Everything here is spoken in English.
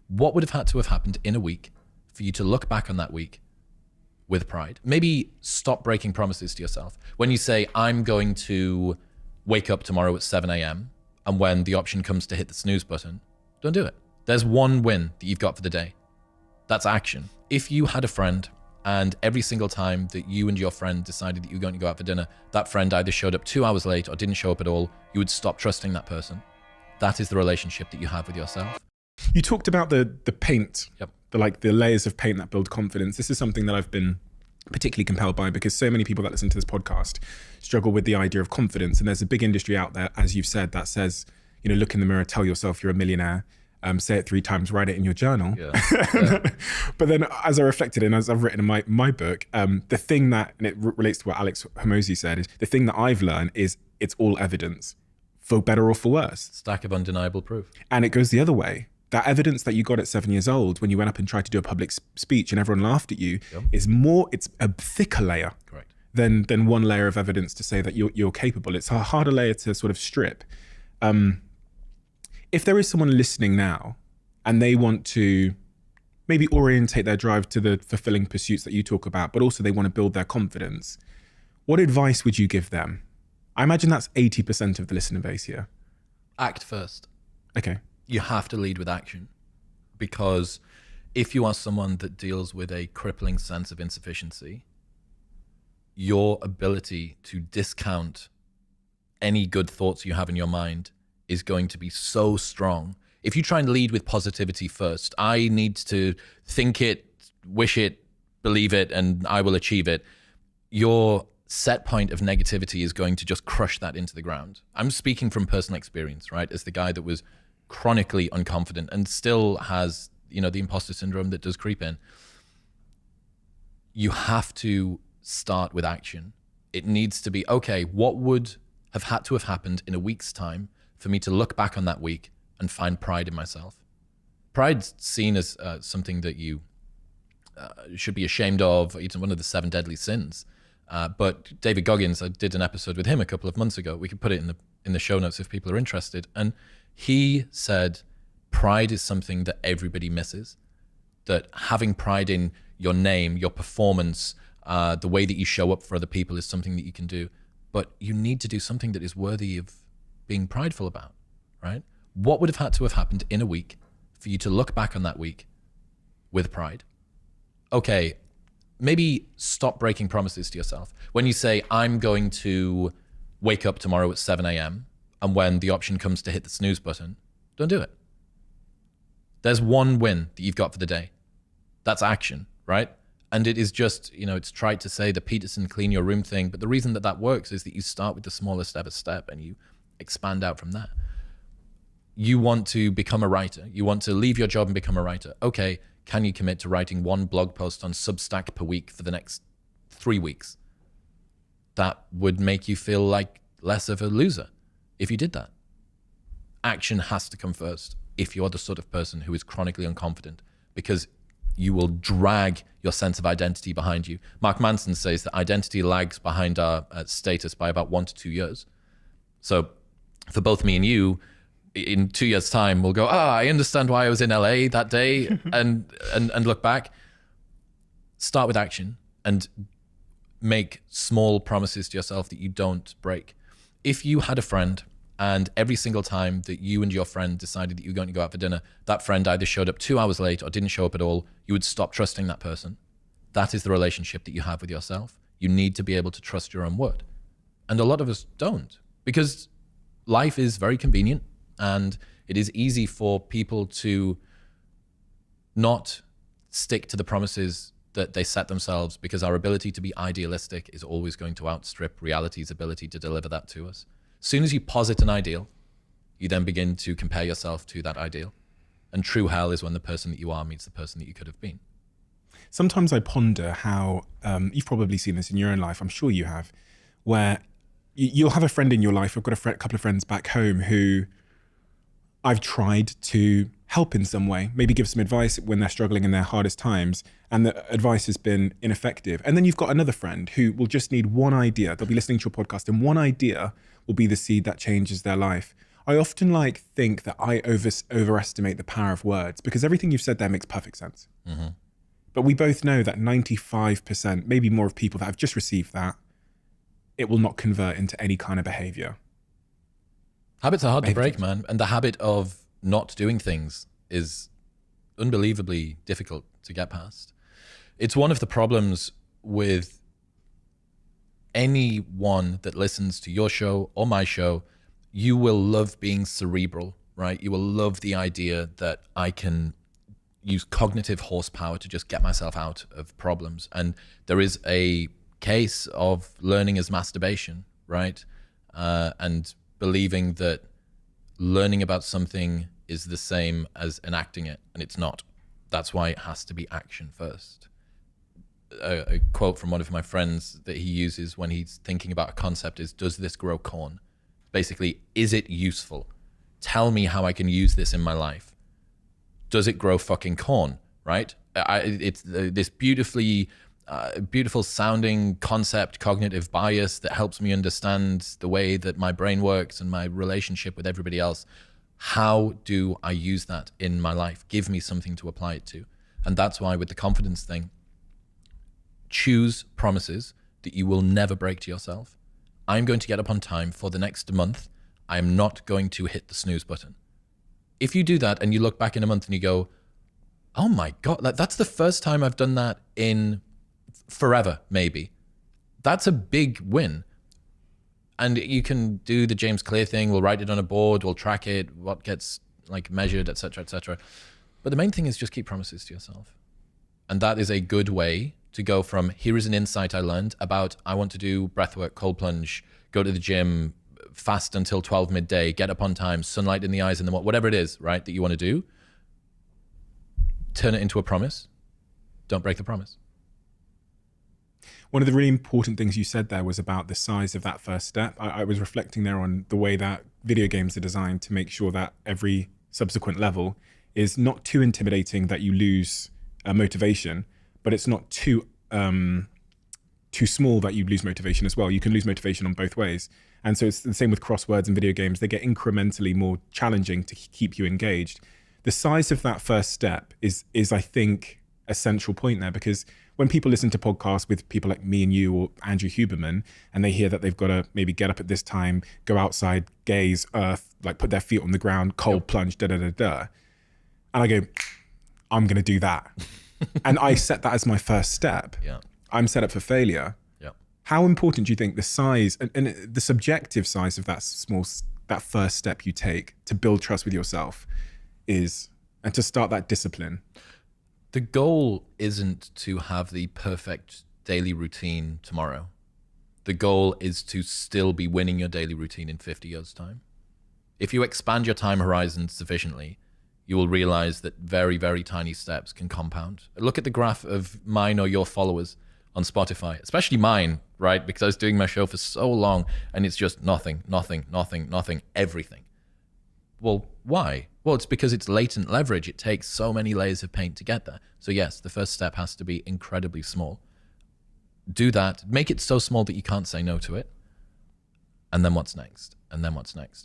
What would have had to have happened in a week for you to look back on that week with pride? Maybe stop breaking promises to yourself. When you say, I'm going to wake up tomorrow at 7 a.m. and when the option comes to hit the snooze button, don't do it. There's one win that you've got for the day. That's action. If you had a friend and every single time that you and your friend decided that you were going to go out for dinner, that friend either showed up 2 hours late or didn't show up at all, you would stop trusting that person. That is the relationship that you have with yourself. You talked about the paint, Yep. the layers of paint that build confidence. This is something that I've been particularly compelled by because so many people that listen to this podcast struggle with the idea of confidence. And there's a big industry out there, as you've said, that says, look in the mirror, tell yourself you're a millionaire. Say it 3 times, write it in your journal. Yeah. But then as I reflected and as I've written in my book, the thing that, and it relates to what Alex Hormozi said, is the thing that I've learned is it's all evidence, for better or for worse. Stack of undeniable proof. And it goes the other way. That evidence that you got at 7 years old when you went up and tried to do a public speech and everyone laughed at you is it's a thicker layer. Correct. Than one layer of evidence to say that you're capable. It's a harder layer to sort of strip. If there is someone listening now and they want to maybe orientate their drive to the fulfilling pursuits that you talk about, but also they want to build their confidence, what advice would you give them? I imagine that's 80% of the listener base here. Act first. Okay. You have to lead with action, because if you are someone that deals with a crippling sense of insufficiency, your ability to discount any good thoughts you have in your mind is going to be so strong. If you try and lead with positivity first, I need to think it, wish it, believe it, and I will achieve it, your set point of negativity is going to just crush that into the ground. I'm speaking from personal experience, right? As the guy that was chronically unconfident and still has, the imposter syndrome that does creep in. You have to start with action. It needs to be, okay, what would have had to have happened in a week's time for me to look back on that week and find pride in myself? Pride's seen as something that you should be ashamed of. It's one of the 7 deadly sins. But David Goggins, I did an episode with him a couple of months ago. We could put it in the show notes if people are interested. And he said, pride is something that everybody misses. That having pride in your name, your performance, the way that you show up for other people is something that you can do. But you need to do something that is worthy of being prideful about, right? What would have had to have happened in a week for you to look back on that week with pride? Okay, maybe stop breaking promises to yourself. When you say, I'm going to wake up tomorrow at 7 a.m. and when the option comes to hit the snooze button, don't do it. There's one win that you've got for the day. That's action, right? And it is just, it's trite to say the Peterson clean your room thing, but the reason that works is that you start with the smallest ever step and you expand out from that. You want to become a writer. You want to leave your job and become a writer. Okay, can you commit to writing 1 blog post on Substack per week for the next 3 weeks? That would make you feel like less of a loser if you did that. Action has to come first if you're the sort of person who is chronically unconfident, because you will drag your sense of identity behind you. Mark Manson says that identity lags behind our status by about 1 to 2 years. So for both me and you, in 2 years' time, we'll go, I understand why I was in LA that day, and look back. Start with action and make small promises to yourself that you don't break. If you had a friend and every single time that you and your friend decided that you were going to go out for dinner, that friend either showed up 2 hours late or didn't show up at all, you would stop trusting that person. That is the relationship that you have with yourself. You need to be able to trust your own word. And a lot of us don't, because life is very convenient and it is easy for people to not stick to the promises that they set themselves, because our ability to be idealistic is always going to outstrip reality's ability to deliver that to us. As soon as you posit an ideal, you then begin to compare yourself to that ideal. And true hell is when the person that you are meets the person that you could have been. Sometimes I ponder how, you've probably seen this in your own life, I'm sure you have, where you'll have a friend in your life. I've got a couple of friends back home who I've tried to help in some way, maybe give some advice when they're struggling in their hardest times, and the advice has been ineffective. And then you've got another friend who will just need one idea. They'll be listening to your podcast and one idea will be the seed that changes their life. I often think that I overestimate the power of words, because everything you've said there makes perfect sense. Mm-hmm. But we both know that 95%, maybe more, of people that have just received that, it will not convert into any kind of behavior. Habits are hard to break, man. And the habit of not doing things is unbelievably difficult to get past. It's one of the problems with anyone that listens to your show or my show. You will love being cerebral, right? You will love the idea that I can use cognitive horsepower to just get myself out of problems. And there is a case of learning as masturbation, right? And believing that learning about something is the same as enacting it, and it's not. That's why it has to be action first. A quote from one of my friends that he uses when he's thinking about a concept is, does this grow corn? Basically, is it useful? Tell me how I can use this in my life. Does it grow fucking corn, right? It's this beautiful sounding concept, cognitive bias that helps me understand the way that my brain works and my relationship with everybody else. How do I use that in my life? Give me something to apply it to. And that's why with the confidence thing, choose promises that you will never break to yourself. I'm going to get up on time for the next month. I'm not going to hit the snooze button. If you do that and you look back in a month and you go, oh my God, that's the first time I've done that in forever, maybe. That's a big win. And you can do the James Clear thing. We'll write it on a board. We'll track it, what gets measured, et cetera, et cetera. But the main thing is just keep promises to yourself. And that is a good way to go from, here is an insight I learned about, I want to do breathwork, cold plunge, go to the gym, fast until 12 midday, get up on time, sunlight in the eyes and whatever it is, right, that you want to do. Turn it into a promise. Don't break the promise. One of the really important things you said there was about the size of that first step. I was reflecting there on the way that video games are designed to make sure that every subsequent level is not too intimidating that you lose motivation, but it's not too small that you lose motivation as well. You can lose motivation on both ways. And so it's the same with crosswords and video games. They get incrementally more challenging to keep you engaged. The size of that first step is I think, a central point there, because when people listen to podcasts with people like me and you or Andrew Huberman, and they hear that they've got to maybe get up at this time, go outside, gaze, earth, put their feet on the ground, cold plunge, da-da-da-da. And I go, I'm going to do that. And I set that as my first step. Yeah. I'm set up for failure. Yeah. How important do you think the size and the subjective size of that first step you take to build trust with yourself is, and to start that discipline? The goal isn't to have the perfect daily routine tomorrow. The goal is to still be winning your daily routine in 50 years' time. If you expand your time horizon sufficiently, you will realize that very, very tiny steps can compound. Look at the graph of mine or your followers on Spotify, especially mine, right? Because I was doing my show for so long and it's just nothing, everything. Well, why? Well, it's because it's latent leverage. It takes so many layers of paint to get there. So yes, the first step has to be incredibly small. Do that. Make it so small that you can't say no to it. And then what's next? And then what's next?